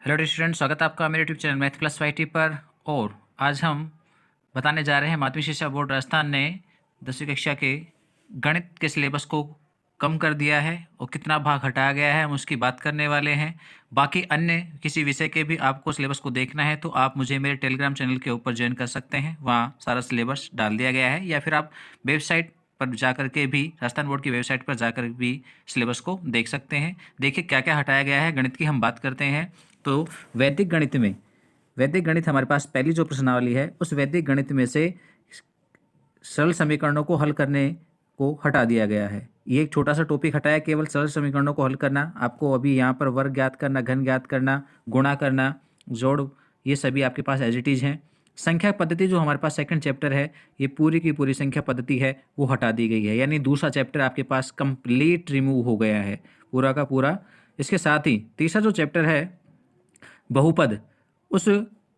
Hello student, स्वागत है आपका मेरे YouTube channel math plus YT पर। और आज हम बताने जा रहे हैं माध्यमिक शिक्षा बोर्ड राजस्थान ने 10वीं कक्षा के गणित के सिलेबस को कम कर दिया है और कितना भाग हटाया गया है हम उसकी बात करने वाले हैं। बाकी अन्य किसी विषय के भी आपको सिलेबस को देखना है तो आप मुझे मेरे टेलीग्राम चैनल के ऊपर ज्वाइन कर सकते हैं, वहाँ सारा सिलेबस डाल दिया गया है। या फिर आप वेबसाइट पर जाकर के भी, राजस्थान बोर्ड की वेबसाइट पर जाकर भी सिलेबस को देख सकते हैं। देखिए क्या क्या हटाया गया है। गणित की हम बात करते हैं तो वैदिक गणित हमारे पास पहली जो प्रश्नावली है उस वैदिक गणित में से सरल समीकरणों को हल करने को हटा दिया गया है। ये एक छोटा सा टॉपिक हटाया, केवल सरल समीकरणों को हल करना। आपको अभी यहाँ पर वर्ग ज्ञात करना, घन ज्ञात करना, गुणा करना, जोड़, ये सभी आपके पास एज इट इज हैं। संख्या पद्धति जो हमारे पास सेकंड चैप्टर है, ये पूरी की पूरी संख्या पद्धति है वो हटा दी गई है, यानी दूसरा चैप्टर आपके पास कंप्लीट रिमूव हो गया है पूरा का पूरा। इसके साथ ही तीसरा जो चैप्टर है बहुपद, उस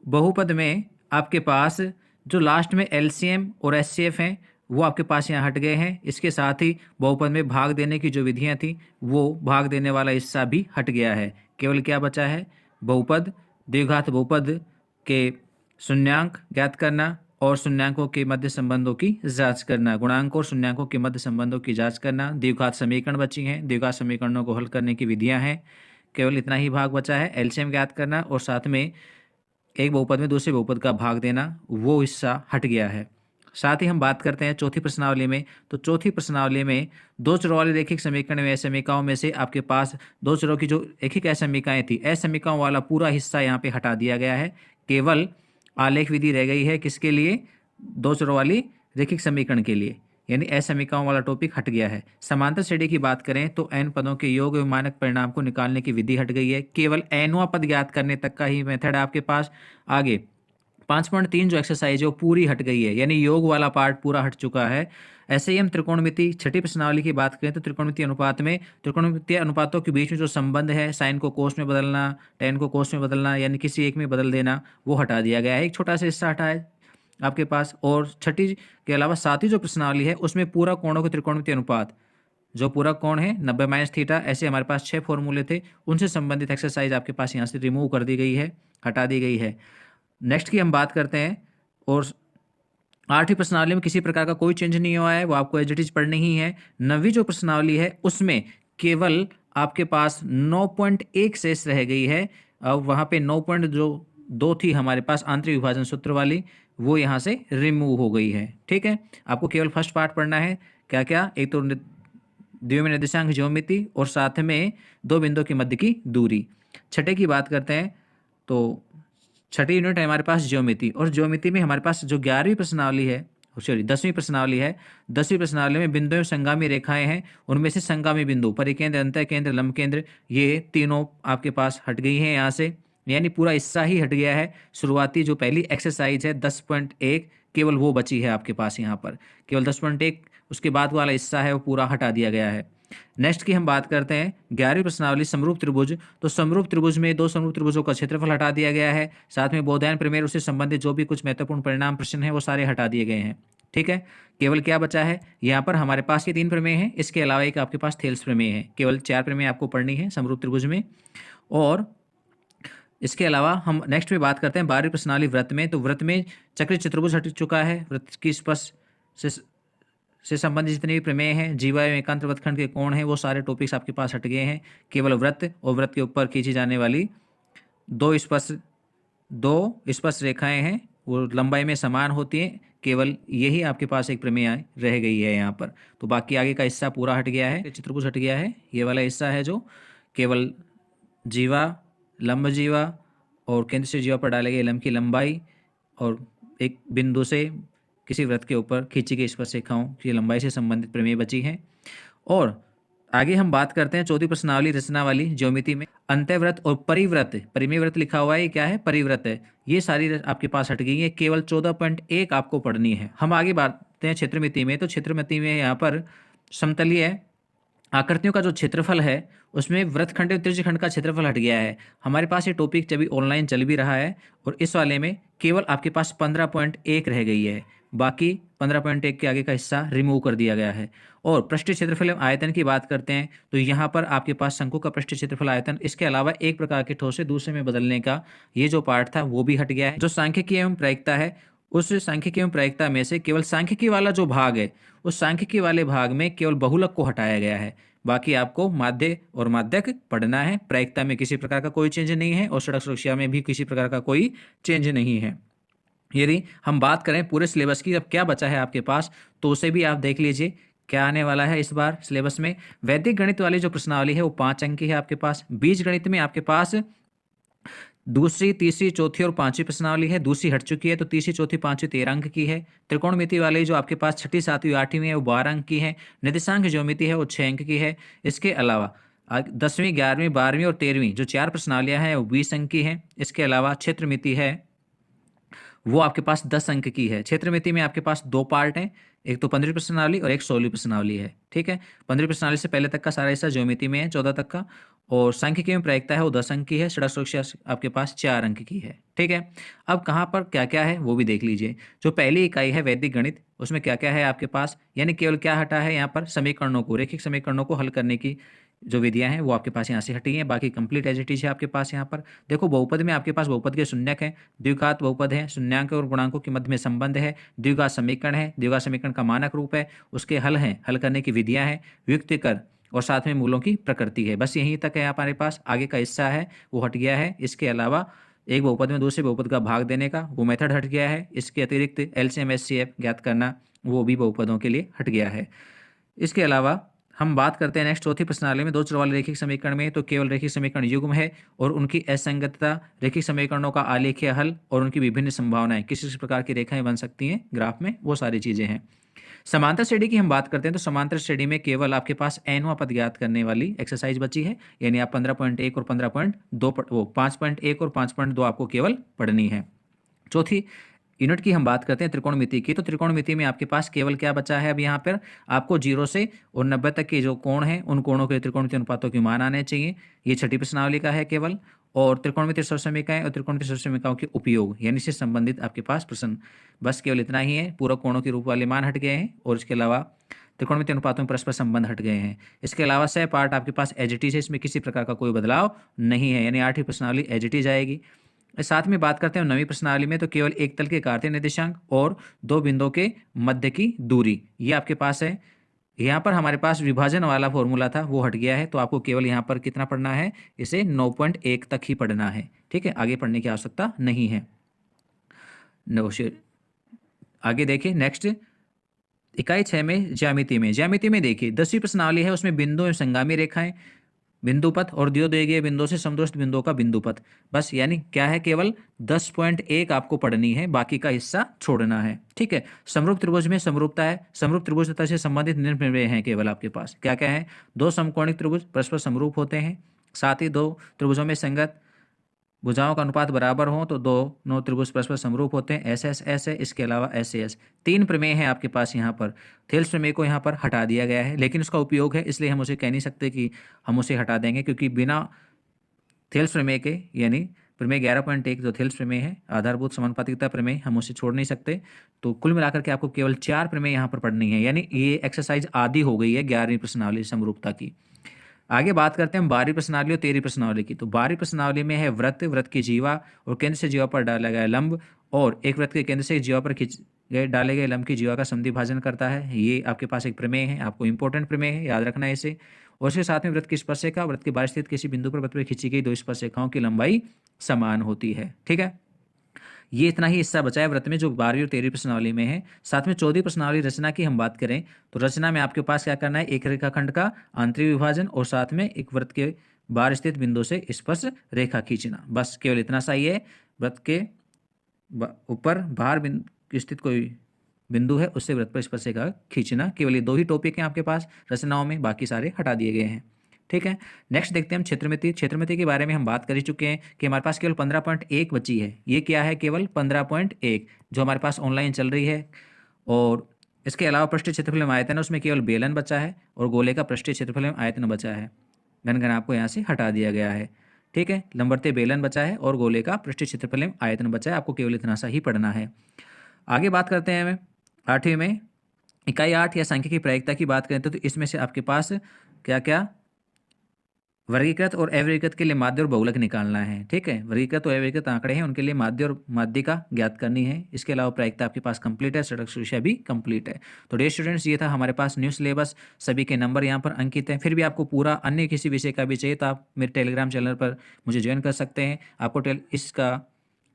बहुपद में आपके पास जो लास्ट में एलसीएम और एचसीएफ हैं वो आपके पास यहाँ हट गए हैं। इसके साथ ही बहुपद में भाग देने की जो विधियाँ थी वो भाग देने वाला हिस्सा भी हट गया है। केवल क्या बचा है, बहुपद, द्विघात बहुपद के शून्यांक ज्ञात करना और शून्यांकों के मध्य संबंधों की जांच करना, गुणांक और शून्यांकों के मध्य संबंधों की जांच करना। द्विघात समीकरण बची हैं, द्विघात समीकरणों को हल करने की विधियाँ हैं। केवल इतना ही भाग बचा है, एलसीएम ज्ञात करना और साथ में एक बहुपद में दूसरे बहुपद का भाग देना, वो हिस्सा हट गया है। साथ ही हम बात करते हैं चौथी प्रश्नावली में। तो चौथी प्रश्नावली में दो चरों वाले रैखिक समीकरण में असमीकाओं में से आपके पास दो चरों की जो रैखिक असमीकाएं थी, असमीकाओं वाला पूरा हिस्सा यहाँ पे हटा दिया गया है। केवल आलेख विधि रह गई है, किसके लिए, दो चरों वाली रैखिक समीकरण के लिए, यानी असमीकाओं वाला टॉपिक हट गया है। समांतर श्रेणी की बात करें तो n पदों के योग एवं मानक परिणाम को निकालने की विधि हट गई है। केवल nवां पद ज्ञात करने तक का ही मेथड है आपके पास। आगे 5.3 जो एक्सरसाइज है वो पूरी हट गई है, यानी योग वाला पार्ट पूरा हट चुका है। ऐसे ही हम त्रिकोणमिति छठी प्रश्नावली की बात करें तो त्रिकोणमिति अनुपात में त्रिकोणमितीय अनुपातों के बीच में जो संबंध है, साइन को कोस में बदलना, टेन को कोस में बदलना, यानी किसी एक में बदल देना, वो हटा दिया गया है। एक छोटा सा हिस्सा हटा है आपके पास। और छठी के अलावा सातवीं जो प्रश्नावली है उसमें पूरा कोणों के त्रिकोणमितीय अनुपात, जो पूरा कोण है 90 - थीटा, ऐसे हमारे पास 6 फॉर्मूले थे, उनसे संबंधित एक्सरसाइज आपके पास यहाँ से रिमूव कर दी गई है, हटा दी गई है। नेक्स्ट की हम बात करते हैं। और आठवीं प्रश्नावली में किसी प्रकार का कोई चेंज नहीं हुआ है, वो आपको एज इट इज पढ़नी ही है। नवीं जो प्रश्नावली है उसमें केवल आपके पास 9.1 शेष रह गई है। अब वहाँ पे 9.2 थी हमारे पास आंतरिक विभाजन सूत्र वाली, वो यहाँ से रिमूव हो गई है। ठीक है, आपको केवल फर्स्ट पार्ट पढ़ना है। क्या क्या, एक तो द्विमीय निर्देशांक ज्योमिति और साथ में दो बिंदुओं के मध्य की दूरी। छठे की बात करते हैं तो छठी यूनिट है हमारे पास ज्योमिति, और ज्योमिति में हमारे पास जो 11वीं प्रश्नावली है, सॉरी 10वीं प्रश्नावली है, 10वीं प्रश्नावली में बिंदु एवं संगामी रेखाएं हैं, उनमें से संगामी बिंदु, परिकेंद्र, अंतःकेंद्र, लंब केंद्र, ये तीनों आपके पास हट गई हैं यहाँ से, यानी पूरा हिस्सा ही हट गया है। शुरुआती जो पहली एक्सरसाइज है 10.1 केवल वो बची है आपके पास यहाँ पर, केवल 10.1, उसके बाद वाला हिस्सा है वो पूरा हटा दिया गया है। नेक्स्ट की हम बात करते हैं 11वीं प्रश्नावली समरूप त्रिभुज। तो समरूप त्रिभुज में दो समरूप त्रिभुजों का क्षेत्रफल हटा दिया गया है, साथ में बोधायन प्रमेय उससे संबंधित जो भी कुछ महत्वपूर्ण परिणाम प्रश्न है वो सारे हटा दिए गए हैं। ठीक है, केवल क्या बचा है यहाँ पर, हमारे पास ये 3 प्रमेय हैं, इसके अलावा एक आपके पास थेल्स प्रमेय है। केवल 4 प्रमेय आपको पढ़नी है समरूप त्रिभुज में। और इसके अलावा हम नेक्स्ट में बात करते हैं 12वीं प्रश्नावली वृत्त में। तो वृत्त में चक्र चतुर्भुज हट चुका है, वृत्त की स्पर्श से संबंधित जितने भी प्रमेय हैं, जीवा एवं एकांतर वृत्तखंड के कोण हैं, वो सारे टॉपिक्स आपके पास हट गए हैं। केवल वृत्त और वृत्त के ऊपर खींची जाने वाली दो स्पर्श रेखाएं हैं, वो लंबाई में समान होती हैं, केवल यही आपके पास एक प्रमेय रह गई है यहाँ पर। तो बाकी आगे का हिस्सा पूरा हट गया है, चतुर्भुज हट गया है, ये वाला हिस्सा है जो केवल जीवा, लंब जीवा और केंद्र से जीवा पर डाले गए लंब की लंबाई और एक बिंदु से किसी वृत्त के ऊपर खींची गई स्पर्श रेखाओं की लंबाई से संबंधित प्रमेय बची हैं। और आगे हम बात करते हैं चौथी प्रश्नावली रचना वाली ज्योमिति में। अंतःवृत्त और परिवृत्त, परिमेय वृत्त लिखा हुआ है, ये क्या है, परिवृत्त है, ये सारी आपके पास हट गई है। केवल 14.1 आपको पढ़नी है। हम आगे बात करते हैं क्षेत्रमिति में। तो क्षेत्रमिति में यहाँ पर समतलीय आकृतियों का जो क्षेत्रफल है उसमें वृत्तखंड और त्रिज्यखंड का क्षेत्रफल हट गया है। हमारे पास ये टॉपिक अभी ऑनलाइन चल भी रहा है और इस वाले में केवल आपके पास 15.1 रह गई है। बाकी 15.1 के आगे का हिस्सा रिमूव कर दिया गया है। और पृष्ठीय क्षेत्रफल एवं आयतन की बात करते हैं तो यहाँ पर आपके पास शंकु का पृष्ठीय क्षेत्रफल आयतन, इसके अलावा एक प्रकार के ठोस से दूसरे में बदलने का ये जो पार्ट था वो भी हट गया है। जो सांख्यिकी एवं प्रायिकता है, उस सांख्यिकी एवं प्रायिकता में से केवल सांख्यिकी वाला जो भाग है, उस सांख्यिकी वाले भाग में केवल बहुलक को हटाया गया है। बाकी आपको माध्य और माध्यक पढ़ना है। प्रायिकता में किसी प्रकार का कोई चेंज नहीं है और सड़क सुरक्षा में भी किसी प्रकार का कोई चेंज नहीं है। यदि हम बात करें पूरे सिलेबस की, अब क्या बचा है आपके पास तो उसे भी आप देख लीजिए क्या आने वाला है इस बार सिलेबस में। वैदिक गणित वाली जो प्रश्नावली है वो 5 अंक की है आपके पास। बीज गणित में आपके पास दूसरी, तीसरी, चौथी और पांचवी प्रश्नावली है। दूसरी हट चुकी है तो तीसरी, चौथी, पांचवी 13 अंक की है। त्रिकोणमिति वाली जो आपके पास छठी, सातवीं, आठवीं है वो 12 अंक की है। निर्देशांक ज्योमिति है वो 6 अंक की है। इसके अलावा 10वीं, 11वीं, 12वीं और 13वीं जो 4 प्रश्नावलियां हैं वो 20 अंक की है। इसके अलावा क्षेत्रमिति है वो आपके पास 10 अंक की है। क्षेत्रमिति में आपके पास 2 पार्ट हैं, एक तो 15वीं प्रश्नावली और एक 16वीं प्रश्नावली है। ठीक है, 15वीं प्रश्नावली से पहले तक का सारा हिस्सा ज्योमिति में है 14 तक का, और सांख्यिकी में प्रायिकता है वो 10 अंक की है। सड़क सुरक्षा आपके पास 4 अंक की है। ठीक है, अब कहाँ पर क्या क्या है वो भी देख लीजिए। जो पहली इकाई है वैदिक गणित, उसमें क्या क्या है आपके पास, यानी केवल क्या हटा है यहाँ पर, समीकरणों को, रैखिक समीकरणों को हल करने की जो विधियां हैं वो आपके पास यहाँ से हटी हैं। बाकी कंप्लीट एज इट इज है आपके पास। यहाँ पर देखो बहुपद में आपके पास बहुपद के शून्यक है, द्विघात बहुपद है, शून्यांक और गुणांकों के मध्य में संबंध है, द्विघात समीकरण है, द्विघात समीकरण का मानक रूप है, उसके हल हैं, हल करने की विधियां हैं, युक्तिकर और साथ में मूलों की प्रकृति है। बस यहीं तक है हमारे पास। आगे का हिस्सा है वो हट गया है। इसके अलावा एक बहुपद में दूसरे बहुपद का भाग देने का वो मेथड हट गया है। इसके अतिरिक्त एलसीएम एचसीएफ ज्ञात करना वो भी बहुपदों के लिए हट गया है। इसके अलावा हम बात करते हैं नेक्स्ट चौथी प्रश्नावली में दो चर वाले रैखिक समीकरण में, तो केवल रैखिक समीकरण युग्म है और उनकी असंगतता, रैखिक समीकरणों का आलेखीय हल और उनकी विभिन्न संभावनाएं, किस किस प्रकार की रेखाएं बन सकती हैं ग्राफ में, वो सारी चीजें हैं। समांतर श्रेणी की हम बात करते हैं तो समांतर श्रेणी में केवल आपके पास nवां पद ज्ञात करने वाली एक्सरसाइज बची है, यानी आप 15.1 और 15.2 वो 5.1 और 5.2 आपको केवल पढ़नी है। चौथी यूनिट की हम बात करते हैं त्रिकोणमिति की, तो त्रिकोणमिति में आपके पास केवल क्या बचा है अब यहाँ पर, आपको 0 से और 90 तक के जो कोण हैं उन कोणों के त्रिकोणमिति अनुपातों के मान आने चाहिए। ये छठी प्रश्नावली का है केवल। और त्रिकोणमिति सर्वसमीकाएं और त्रिकोणमिति सर्वसमीकाओं के उपयोग यानी से संबंधित आपके पास प्रश्न, बस केवल इतना ही है। पूरक कोणों के रूप वाले मान हट गए हैं और इसके अलावा त्रिकोणमिति अनुपातों में परस्पर संबंध हट गए हैं। इसके अलावा सह पार्ट आपके पास एज इट इज है, इसमें किसी प्रकार का कोई बदलाव नहीं है, यानी 8वीं प्रश्नावली एज इट इज आएगी। साथ में बात करते हैं 9वीं प्रश्नावली में, तो केवल एक तल के कार्तीय निर्देशांक और 2 बिंदुओं के मध्य की दूरी ये आपके पास है। यहाँ पर हमारे पास विभाजन वाला फॉर्मूला था वो हट गया है, तो आपको केवल यहाँ पर कितना पढ़ना है, इसे 9.1 तक ही पढ़ना है। ठीक है, आगे पढ़ने की आवश्यकता नहीं है। आगे देखिए नेक्स्ट इकाई 6 में ज्यामिति में देखिए 10वीं प्रश्नावली है, उसमें बिंदु एवं संगामी रेखाएं, बिंदुपथ और द्वितीय बिंदुओं से समदूरस्थ बिंदुओं का बिंदुपथ, बस यानी क्या है, केवल 10.1 आपको पढ़नी है, बाकी का हिस्सा छोड़ना है। ठीक है, समरूप त्रिभुज में समरूपता है, समरूप त्रिभुज तथा से संबंधित निर्णय हैं केवल आपके पास। क्या क्या है, 2 समकोणिक त्रिभुज परस्पर समरूप होते हैं, साथ ही 2 त्रिभुजों में संगत भुजाओं का अनुपात बराबर हो तो 2 त्रिभुज परस्पर समरूप होते हैं, एस एस एस है। इसके अलावा एस एस 3 प्रमेय है आपके पास। यहाँ पर थेल्स प्रमेय को यहाँ पर हटा दिया गया है, लेकिन उसका उपयोग है इसलिए हम उसे कह नहीं सकते कि हम उसे हटा देंगे, क्योंकि बिना थेल्स प्रमेय के, यानी प्रमेय 11.1 जो थेल्स प्रमेय है, आधारभूत समानुपातिकता प्रमेय, हम उसे छोड़ नहीं सकते। तो कुल मिलाकर के आपको केवल 4 प्रमेय यहाँ पर पढ़नी है, यानी ये एक्सरसाइज आधी हो गई है 11वीं प्रश्नावली समरूपता की। आगे बात करते हैं 12वीं प्रश्नावली और 13वीं प्रश्नावली की। तो 12वीं प्रश्नावली में है वृत्त, वृत्त की जीवा और केंद्र से जीवा पर डाला गया लंब, और एक वृत्त के केंद्र से जीवा पर डाले गए लंब की जीवा का समद्वि भाजन करता है। ये आपके पास एक प्रमेय है, आपको इंपॉर्टेंट प्रमेय है, याद रखना है इसे। और इसके साथ में वृत्त की स्पर्शिका, वृत्त के बाहर स्थित किसी बिंदु पर वृत्त पर खींची गई 2 स्पर्शिकाओं की लंबाई समान होती है। ठीक है, ये इतना ही हिस्सा बचा है वृत्त में जो 12वीं और 13वीं प्रश्नावली में है। साथ में 14वीं प्रश्नावली रचना की हम बात करें तो रचना में आपके पास क्या करना है, एक रेखाखंड का आंतरिक विभाजन और साथ में एक वृत्त के बाहर स्थित बिंदु से स्पर्श रेखा खींचना, बस केवल इतना सा ही है। वृत्त के ऊपर बाहर स्थित कोई बिंदु है उससे वृत्त पर स्पर्श रेखा खींचना, केवल ये 2 ही टॉपिक हैं आपके पास रचनाओं में, बाकी सारे हटा दिए गए हैं। ठीक है, नेक्स्ट देखते हैं हम क्षेत्रमिति। क्षेत्रमिति के बारे में हम बात कर ही चुके हैं कि हमारे पास केवल 15.1 बची है। ये क्या है, केवल 15.1 जो हमारे पास ऑनलाइन चल रही है। और इसके अलावा पृष्ठीय क्षेत्रफल एवं आयतन, उसमें केवल बेलन बचा है और गोले का पृष्ठीय क्षेत्रफल एवं आयतन बचा है। घन आपको यहाँ से हटा दिया गया है। ठीक है, लंबवत बेलन बचा है और गोले का पृष्ठीय क्षेत्रफल एवं आयतन बचा है, आपको केवल इतना सा ही पढ़ना है। आगे बात करते हैं हमें 8वीं में इकाई 8 या सांख्यिकी प्रायिकता की बात करें तो इसमें से आपके पास क्या क्या वर्गीकृत और अवर्गीकृत के लिए माध्य और बहुलक निकालना है। ठीक है, वर्गीकृत और अवर्गीकृत आंकड़े हैं, उनके लिए माध्य और माध्यिका ज्ञात करनी है। इसके अलावा प्रायिकता आपके पास कंप्लीट है, सड़क सुरक्षा भी कंप्लीट है। तो डियर स्टूडेंट्स, ये था हमारे पास न्यू सिलेबस, सभी के नंबर यहाँ पर अंकित हैं। फिर भी आपको पूरा अन्य किसी विषय का भी चाहिए तो आप मेरे टेलीग्राम चैनल पर मुझे ज्वाइन कर सकते हैं। आपको इसका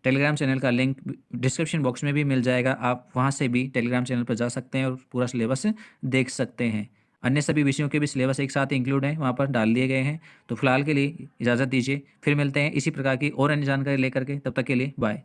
टेलीग्राम चैनल का लिंक डिस्क्रिप्शन बॉक्स में भी मिल जाएगा, आप वहाँ से भी टेलीग्राम चैनल पर जा सकते हैं और पूरा सिलेबस देख सकते हैं। अन्य सभी विषयों के भी सिलेबस एक साथ इंक्लूड हैं, वहाँ पर डाल दिए गए हैं। तो फिलहाल के लिए इजाज़त दीजिए, फिर मिलते हैं इसी प्रकार की और अन्य जानकारी लेकर के। तब तक के लिए बाय।